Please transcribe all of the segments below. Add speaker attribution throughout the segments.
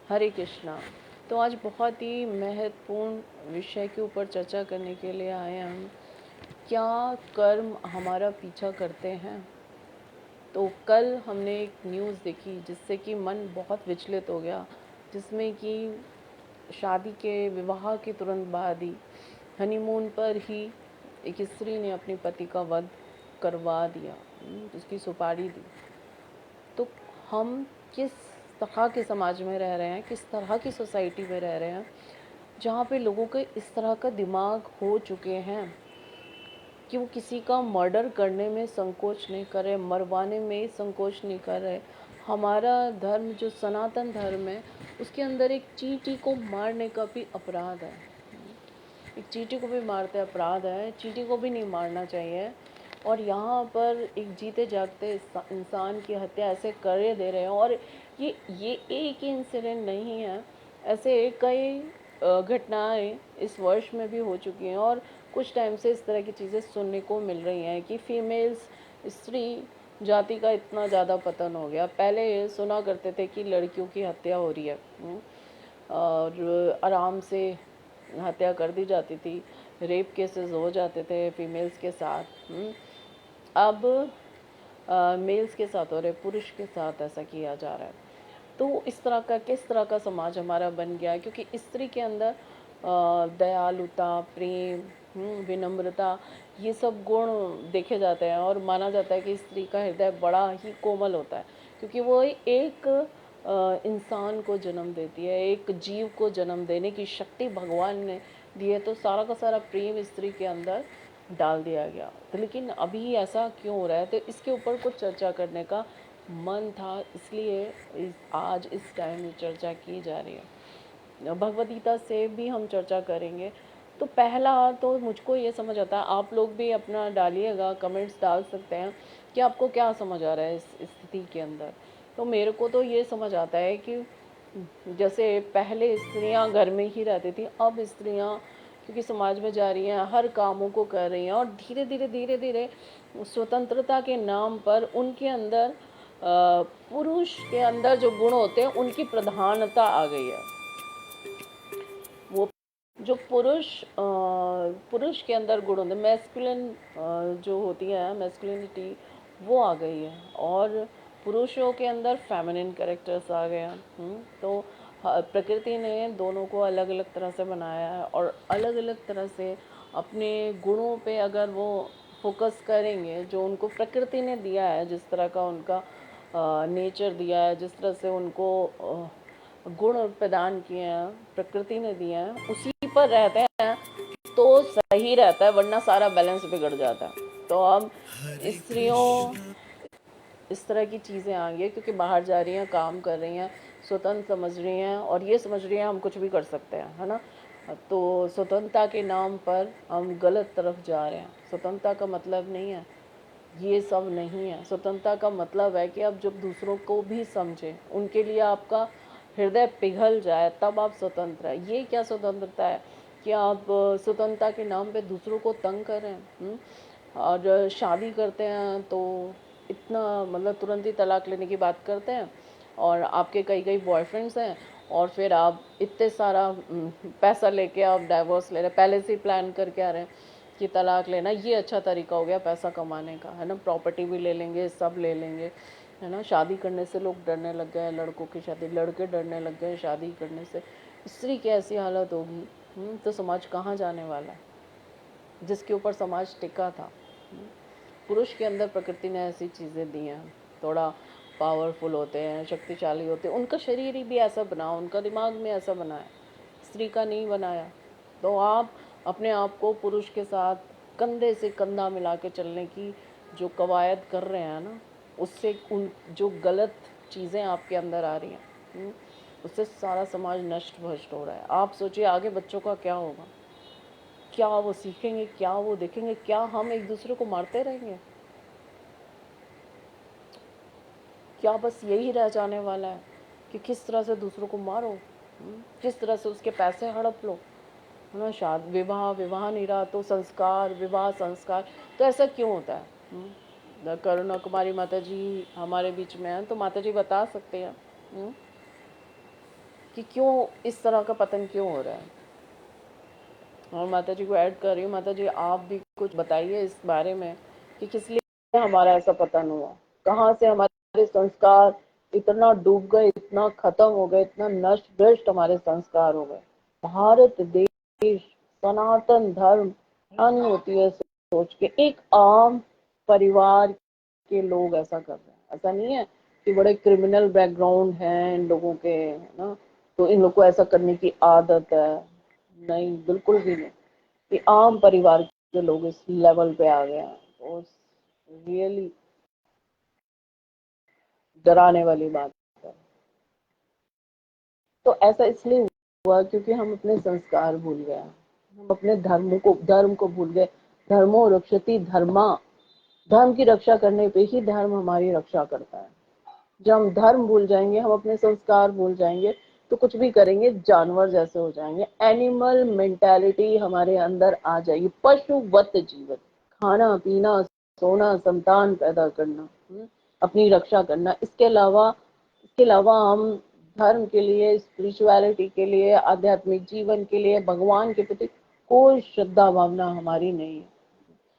Speaker 1: हरे कृष्णा। तो आज बहुत ही महत्वपूर्ण विषय के ऊपर चर्चा करने के लिए आए हैं हम। क्या कर्म हमारा पीछा करते हैं? तो कल हमने एक न्यूज़ देखी जिससे कि मन बहुत विचलित हो गया, जिसमें कि शादी के विवाह के तुरंत बाद ही हनीमून पर ही एक स्त्री ने अपने पति का वध करवा दिया, उसकी सुपारी दी। तो हम किस तरह के समाज में रह रहे हैं, किस तरह की सोसाइटी में रह रहे हैं जहाँ पे लोगों के इस तरह का दिमाग हो चुके हैं कि वो किसी का मर्डर करने में संकोच नहीं कर रहे, मरवाने में संकोच नहीं कर रहे। हमारा धर्म जो सनातन धर्म है, उसके अंदर एक चींटी को मारने का भी अपराध है। एक चींटी को भी मारते अपराध है, चींटी को भी नहीं मारना चाहिए। और यहाँ पर एक जीते जागते इंसान की हत्या ऐसे करे दे रहे हैं। और ये एक ही इंसिडेंट नहीं है, ऐसे कई घटनाएं इस वर्ष में भी हो चुकी हैं। और कुछ टाइम से इस तरह की चीज़ें सुनने को मिल रही हैं कि फीमेल्स, स्त्री जाति का इतना ज़्यादा पतन हो गया। पहले सुना करते थे कि लड़कियों की हत्या हो रही है और आराम से हत्या कर दी जाती थी, रेप केसेस हो जाते थे फीमेल्स के साथ। अब मेल्स के साथ हो रहे, पुरुष के साथ ऐसा किया जा रहा है। तो इस तरह का किस तरह का समाज हमारा बन गया है, क्योंकि स्त्री के अंदर दयालुता, प्रेम, विनम्रता, ये सब गुण देखे जाते हैं। और माना जाता है कि स्त्री का हृदय बड़ा ही कोमल होता है, क्योंकि वो एक इंसान को जन्म देती है, एक जीव को जन्म देने की शक्ति भगवान ने दी है। तो सारा का सारा प्रेम स्त्री के अंदर डाल दिया गया। तो लेकिन अभी ऐसा क्यों हो रहा है, तो इसके ऊपर कुछ चर्चा करने का मन था, इसलिए आज इस टाइम में चर्चा की जा रही है। भगवद गीता से भी हम चर्चा करेंगे। तो पहला तो मुझको ये समझ आता है, आप लोग भी अपना डालिएगा, कमेंट्स डाल सकते हैं कि आपको क्या समझ आ रहा है इस स्थिति के अंदर। तो मेरे को तो ये समझ आता है कि जैसे पहले स्त्रियां घर में ही रहती थी, अब स्त्रियां क्योंकि समाज में जा रही हैं, हर कामों को कर रही हैं, और धीरे धीरे धीरे धीरे स्वतंत्रता के नाम पर उनके अंदर पुरुष के अंदर जो गुण होते हैं उनकी प्रधानता आ गई है। वो जो पुरुष के अंदर गुण होते हैं, मैस्कुलिन जो होती है, मैस्कुलिनिटी, वो आ गई है। और पुरुषों के अंदर फेमिनिन कैरेक्टर्स आ गए हैं। तो प्रकृति ने दोनों को अलग अलग तरह से बनाया है, और अलग अलग तरह से अपने गुणों पे अगर वो फोकस करेंगे, जो उनको प्रकृति ने दिया है, जिस तरह का उनका नेचर दिया है, जिस तरह से उनको गुण प्रदान किए हैं, प्रकृति ने दिए हैं, उसी पर रहते हैं तो सही रहता है, वरना सारा बैलेंस बिगड़ जाता है। तो अब स्त्रियों इस तरह की चीज़ें आ गई क्योंकि बाहर जा रही हैं, काम कर रही हैं, स्वतंत्र समझ रही हैं, और ये समझ रही हैं हम कुछ भी कर सकते हैं, है ना। तो स्वतंत्रता के नाम पर हम गलत तरफ जा रहे हैं। स्वतंत्रता का मतलब नहीं है ये सब, नहीं है। स्वतंत्रता का मतलब है कि आप जब दूसरों को भी समझें, उनके लिए आपका हृदय पिघल जाए, तब आप स्वतंत्र है। ये क्या स्वतंत्रता है कि आप स्वतंत्रता के नाम पे दूसरों को तंग कर रहे हैं। और शादी करते हैं तो इतना मतलब तुरंत ही तलाक लेने की बात करते हैं, और आपके कई कई बॉयफ्रेंड्स हैं, और फिर आप इतने सारा पैसा लेके आप डाइवोर्स ले रहे हैं, पहले से ही प्लान करके आ रहे हैं कि तलाक लेना ये अच्छा तरीका हो गया पैसा कमाने का, है ना। प्रॉपर्टी भी ले लेंगे, सब ले लेंगे, है ना। शादी करने से लोग डरने लग गए हैं, लड़कों की शादी, लड़के डरने लग गए शादी करने से। स्त्री की ऐसी हालत होगी तो समाज कहाँ जाने वाला है, जिसके ऊपर समाज टिका था। पुरुष के अंदर प्रकृति ने ऐसी चीज़ें दी हैं, थोड़ा पावरफुल होते हैं, शक्तिशाली होते हैं, उनका शरीर ही भी ऐसा बना, उनका दिमाग में ऐसा बना है, स्त्री का नहीं बनाया। तो आप अपने आप को पुरुष के साथ कंधे से कंधा मिला के चलने की जो कवायद कर रहे हैं ना, उससे उन जो गलत चीज़ें आपके अंदर आ रही हैं, उससे सारा समाज नष्ट भ्रष्ट हो रहा है। आप सोचिए आगे बच्चों का क्या होगा, क्या वो सीखेंगे, क्या वो देखेंगे, क्या हम एक दूसरे को मारते रहेंगे, क्या बस यही रह जाने वाला है कि किस तरह से दूसरों को मारो, किस तरह से उसके पैसे हड़प लो, है ना। शादी, विवाह, विवाह नहीं रहा तो संस्कार, विवाह संस्कार, तो ऐसा क्यों होता है। करुणा कुमारी माता जी हमारे बीच में हैं, तो माता जी बता सकते हैं कि क्यों इस तरह का पतन क्यों हो रहा है। और माता जी को ऐड कर रही हूँ, माता जी आप भी कुछ बताइए इस बारे में कि किस लिए हमारा ऐसा पतन हुआ, कहाँ से हमारे संस्कार इतना डूब गए, इतना खत्म हो गए, इतना नष्ट भ्रष्ट हमारे संस्कार हो गए। भारत देश सनातन धर्म, हानि होती है सोच के, एक आम परिवार के लोग ऐसा कर रहे हैं। ऐसा नहीं है कि बड़े क्रिमिनल बैकग्राउंड है इन लोगों के, है ना, तो इन लोगों को ऐसा करने की आदत है। नहीं, बिल्कुल भी नहीं। कि आम परिवार के लोग इस लेवल पे आ गए हैं, तो रियली डराने वाली बात है। तो ऐसा इसलिए हुआ क्योंकि हम अपने संस्कार भूल गए, हम अपने धर्म को भूल गए। धर्मो रक्षति धर्मा, धर्म की रक्षा करने पे ही धर्म हमारी रक्षा करता है। जब हम धर्म भूल जाएंगे, हम अपने संस्कार भूल जाएंगे, तो कुछ भी करेंगे जानवर जैसे हो जाएंगे। एनिमल मेंटालिटी हमारे अंदर आ जाएगी, पशुवत जीवन, खाना पीना, सोना, संतान पैदा करना, अपनी रक्षा करना। इसके अलावा हम धर्म के लिए, स्पिरिचुअलिटी के लिए, आध्यात्मिक जीवन के लिए, भगवान के प्रति कोई श्रद्धा भावना हमारी नहीं है,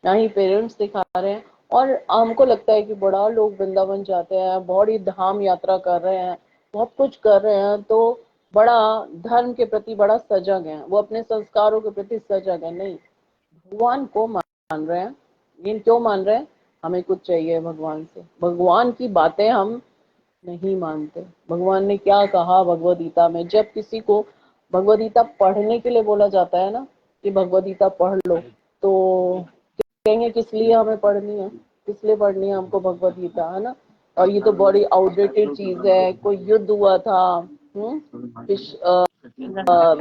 Speaker 1: ना ही पेरेंट्स दिखा रहे हैं। और हमको लगता है कि बड़ा लोग वृंदावन जाते हैं, बड़ी धाम यात्रा कर रहे हैं, बहुत कुछ कर रहे हैं, तो बड़ा धर्म के प्रति बड़ा सजग है, वो अपने संस्कारों के प्रति सजग है। नहीं, भगवान को मान रहे हैं, लेकिन क्यों मान रहे हैं? हमें कुछ चाहिए भगवान से, भगवान की बातें हम नहीं मानते। भगवान ने क्या कहा भगवद गीता में? जब किसी को भगवद गीता पढ़ने के लिए बोला जाता है ना, कि भगवद गीता पढ़ लो, तो कहेंगे किस लिए हमें पढ़नी है, किस लिए पढ़नी है हमको भगवद गीता, है ना। और ये तो बड़ी आउटडेटेड चीज है। कोई युद्ध हुआ था,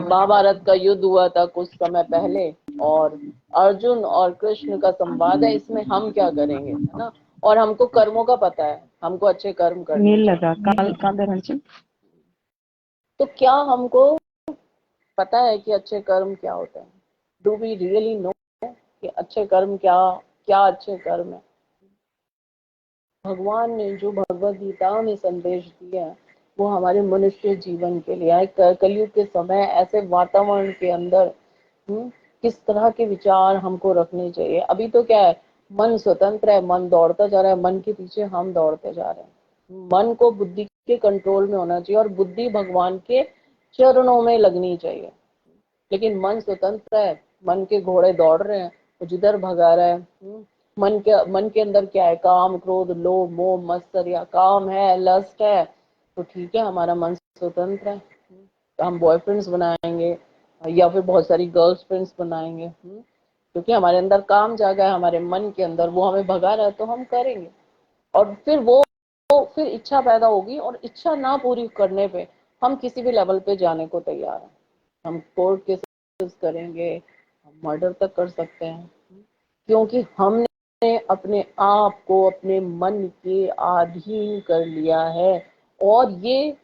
Speaker 1: महाभारत का युद्ध हुआ था कुछ समय पहले, और अर्जुन और कृष्ण का संवाद है, इसमें हम क्या करेंगे, है ना। और हमको कर्मों का पता है, हमको अच्छे कर्म करने चाहिए। तो क्या हमको पता है कि अच्छे कर्म क्या होते हैं? डू वी रियली नो कि अच्छे कर्म क्या क्या अच्छे कर्म है? भगवान ने जो भगवद गीता में संदेश दिया है, वो हमारे मनुष्य जीवन के लिए है। कलयुग के समय ऐसे वातावरण के अंदर किस तरह के विचार हमको रखने चाहिए। अभी तो क्या है, मन स्वतंत्र है, मन दौड़ता जा रहा है, मन के पीछे हम दौड़ते जा रहे हैं। मन को बुद्धि के कंट्रोल में होना चाहिए, और बुद्धि भगवान के चरणों में लगनी चाहिए। लेकिन मन स्वतंत्र है, मन के घोड़े दौड़ रहे हैं, वो जिधर भगा रहा है। मन के अंदर क्या है? काम, क्रोध, लोभ, मोह, मत्सर, काम है, लस्ट है, तो ठीक है, हमारा मन स्वतंत्र है। तो हम बॉयफ्रेंड्स बनाएंगे, या फिर बहुत सारी गर्ल्स फ्रेंड्स बनाएंगे, क्योंकि हमारे अंदर काम जागा है, हमारे मन के अंदर वो हमें भगा रहा है, तो हम करेंगे। और फिर इच्छा पैदा होगी, और इच्छा ना पूरी करने पे हम किसी भी लेवल पे जाने को तैयार हैं। हम कोर्ट केसेस करेंगे, हम मर्डर तक कर सकते हैं, क्योंकि हमने अपने आप को अपने मन के अधीन कर लिया है। और ये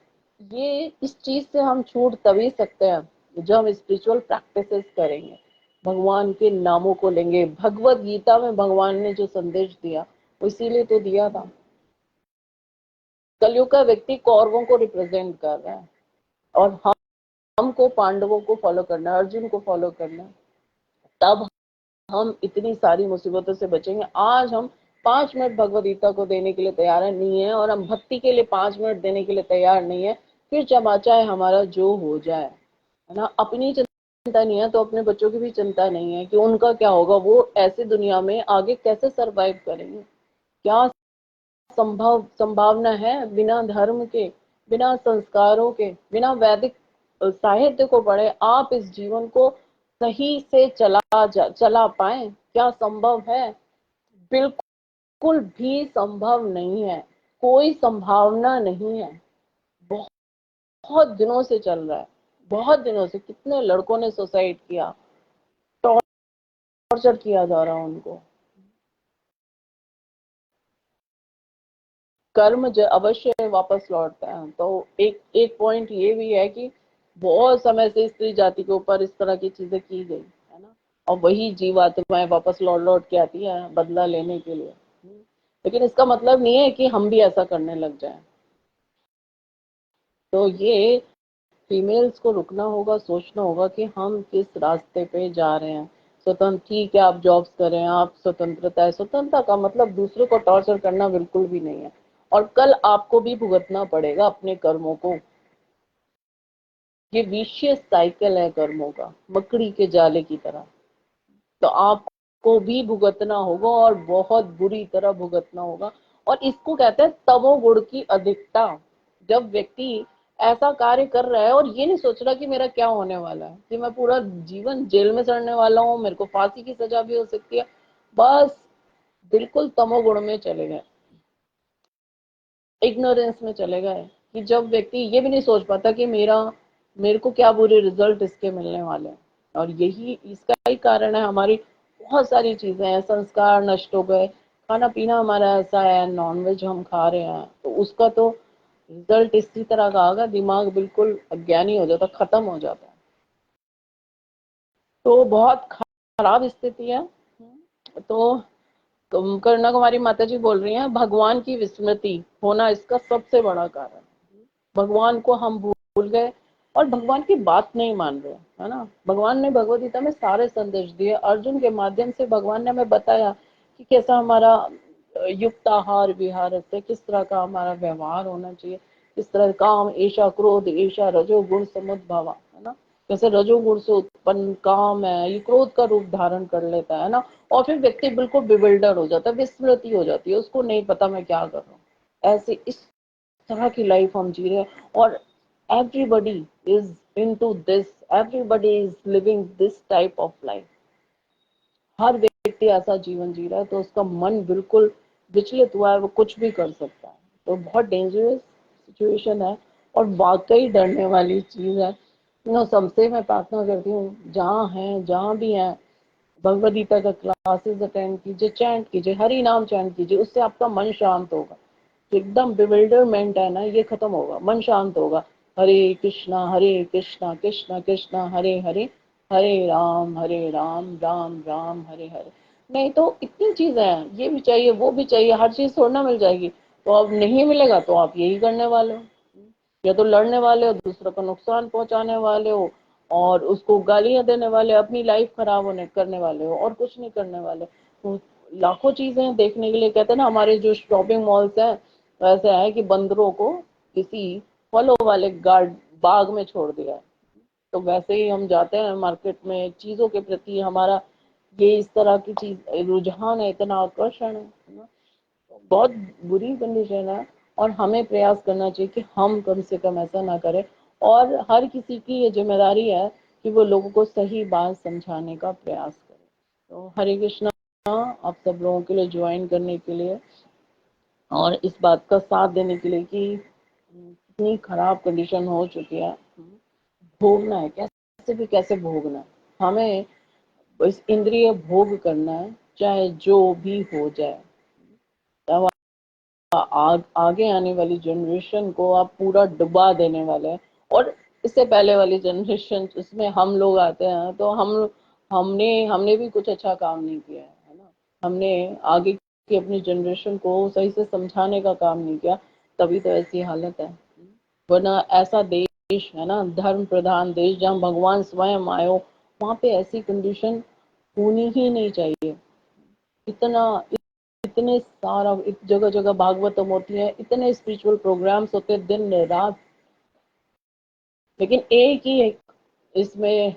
Speaker 1: इस चीज से हम छूट तभी सकते हैं जब हम स्पिरिचुअल प्रैक्टिसेस करेंगे, भगवान के नामों को लेंगे। भगवत गीता में भगवान ने जो संदेश दिया, वो इसीलिए तो दिया था। कलयुग का व्यक्ति कौरवों को रिप्रेजेंट कर रहा है, और हमको पांडवों को फॉलो करना है, अर्जुन को फॉलो करना है, तब हम इतनी सारी मुसीबतों से बचेंगे। आज हम 5 मिनट भगवद गीता को देने के लिए तैयार नहीं है, और हम भक्ति के लिए 5 मिनट देने के लिए तैयार नहीं है। फिर चमा चाहे हमारा जो हो जाए, है ना। अपनी चिंता नहीं है तो अपने बच्चों की भी चिंता नहीं है कि उनका क्या होगा, वो ऐसी दुनिया में आगे कैसे सरवाइव करेंगे। क्या संभावना है बिना धर्म के, बिना संस्कारों के, बिना वैदिक साहित्य को पढ़े आप इस जीवन को सही से चला पाए? क्या संभव है? बिल्कुल भी संभव नहीं है, कोई संभावना नहीं है। बहुत दिनों से चल रहा है, बहुत दिनों से कितने लड़कों ने सुसाइड किया, टॉर्चर किया जा रहा है उनको। कर्म अवश्य वापस लौटते हैं। तो एक एक पॉइंट ये भी है कि बहुत समय से स्त्री जाति के ऊपर इस तरह की चीजें की गई, है ना, और वही जीवात्माएं वापस लौट लौट के आती है बदला लेने के लिए। लेकिन इसका मतलब नहीं है कि हम भी ऐसा करने लग जाएं। तो ये फीमेल्स को रुकना होगा, सोचना होगा कि हम किस रास्ते पे जा रहे हैं। स्वतंत्र, ठीक है आप जॉब्स करें, आप स्वतंत्रता है, स्वतंत्रता का मतलब दूसरे को टॉर्चर करना बिल्कुल भी नहीं है। और कल आपको भी भुगतना पड़ेगा अपने कर्मों को। ये विशियस साइकिल है कर्मों का, मकड़ी के जाले की तरह। तो आपको भी भुगतना होगा और बहुत बुरी तरह भुगतना होगा। और इसको कहते हैं तमोगुण की अधिकता। जब व्यक्ति ऐसा कार्य कर रहा है और ये नहीं सोच रहा कि मेरा क्या होने वाला है, कि मैं पूरा जीवन जेल में सड़ने वाला हूँ, मेरे को फांसी की सजा भी हो सकती है, बस बिल्कुल तमोगुण में चले गए, इग्नोरेंस में चले गए। कि जब व्यक्ति ये भी नहीं सोच पाता कि मेरे को क्या बुरे रिजल्ट इसके मिलने वाले हैं। और यही इसका ही कारण है, हमारी बहुत सारी चीजें हैं, संस्कार नष्ट हो गए, खाना पीना हमारा ऐसा है, नॉनवेज हम खा रहे हैं, तो उसका तो रिजल्ट इसी तरह का आएगा, दिमाग बिल्कुल अज्ञानी हो जाता, खत्म हो जाता है। तो बहुत खराब स्थिति है। तो करुणा कुमारी माता जी बोल रही हैं, भगवान की विस्मृति होना इसका सबसे बड़ा कारण। भगवान को हम भूल गए और भगवान की बात नहीं मान रहे, है ना। भगवान ने भगवत गीता में सारे संदेश दिए, अर्जुन के माध्यम से भगवान ने हमें बताया कि कैसा हमारा युक्त आहार विहार से किस तरह का हमारा व्यवहार होना चाहिए, किस तरह काम, ईर्षा, क्रोध, ईर्षा, रजोगुण समुद्भवा, है ना। जैसे रजोगुण से उत्पन्न काम है, ये क्रोध का रूप धारण कर लेता है ना। और फिर व्यक्ति बिल्कुल बिविल्डर हो जाता है, विस्मृति हो जाती है, उसको नहीं पता मैं क्या कर रहा हूँ। ऐसे इस तरह की लाइफ हम जी रहे हैं। और everybody is into this, everybody is living this type of life. हर व्यक्ति ऐसा जीवन जी रहा है, तो उसका मन बिल्कुल विचलित हुआ है, वो कुछ भी कर सकता है। तो बहुत डेंजरस सिचुएशन है और वाकई डरने वाली चीज है। सबसे मैं प्रार्थना करती हूँ, जहाँ हैं जहाँ भी हैं, भगवद गीता का क्लासेस अटेंड कीजिए, चैंट कीजिए, हरि नाम चैंट कीजिए, उससे आपका मन शांत होगा। तो एकदम बिविल्डरमेंट है ना, ये खत्म होगा, मन शांत होगा। हरे कृष्णा कृष्णा कृष्णा हरे हरे, हरे राम राम हरे हरे। नहीं तो इतनी चीजें हैं, ये भी चाहिए वो भी चाहिए, हर चीज थोड़ा ना मिल जाएगी। तो अब नहीं मिलेगा तो आप यही करने वाले हो, या तो लड़ने वाले हो, दूसरों को नुकसान पहुंचाने वाले हो, और उसको गालियां देने वाले, अपनी लाइफ खराब होने करने वाले हो, और कुछ नहीं करने वाले। तो लाखों चीजें देखने के लिए, कहते हैं ना, हमारे जो शॉपिंग मॉल्स हैं वैसे है कि बंदरों को किसी फलों वाले गार्ड बाग में छोड़ दिया है। तो वैसे ही हम जाते हैं मार्केट में, चीजों के प्रति हमारा ये इस तरह की चीज रुझान है, इतना आकर्षण है ना। बहुत बुरी कंडीशन है। और हमें प्रयास करना चाहिए कि हम कम से कम ऐसा ना करें। और हर किसी की ये जिम्मेदारी है कि वो लोगों को सही बात समझाने का प्रयास करे। तो हरे कृष्णा, आप सब लोगों के लिए ज्वाइन करने के लिए और इस बात का साथ देने के लिए कि इतनी खराब कंडीशन हो चुकी है, भोगना है कैसे भी, कैसे भोगना है हमें, इस इंद्रिय भोग करना है, चाहे जो भी हो जाए। तब आगे आने वाली जनरेशन को आप पूरा डुबा देने वाले हैं। और इससे पहले वाली जनरेशन, इसमें हम लोग आते हैं, तो हमने हमने भी कुछ अच्छा काम नहीं किया है ना। हमने आगे की अपनी जनरेशन को सही से समझाने का काम नहीं किया, तभी तो ऐसी हालत है। वरना ऐसा देश है ना, धर्म प्रधान देश, जहाँ भगवान स्वयं आयो, वहां पे ऐसी कंडीशन होनी ही नहीं चाहिए। इतना, इतने सारा जगह जगह भागवतम होती है, इतने स्पिरिचुअल प्रोग्राम्स होते हैं दिन रात, लेकिन एक ही एक इसमें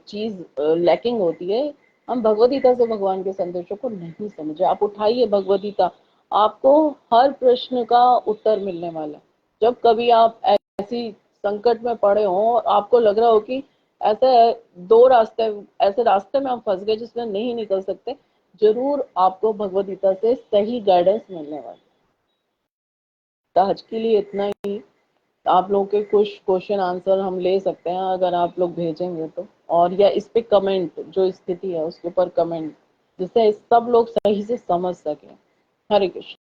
Speaker 1: चीज लैकिंग होती है, हम भगवद गीता से भगवान के संदेशों को नहीं समझे। आप उठाइए भगवद गीता, आपको हर प्रश्न का उत्तर मिलने वाला है। जब कभी आप ऐसी संकट में पड़े हो और आपको लग रहा हो कि ऐसे दो रास्ते, ऐसे रास्ते में आप फंस गए जिसमें नहीं निकल सकते, जरूर आपको भगवद गीता से सही गाइडेंस मिलने वाली। तो आज के लिए इतना ही। आप लोगों के कुछ क्वेश्चन आंसर हम ले सकते हैं अगर आप लोग भेजेंगे तो, और या इस पे कमेंट, जो स्थिति है उसके ऊपर कमेंट, जिससे सब लोग सही से समझ सकें। हरे कृष्ण।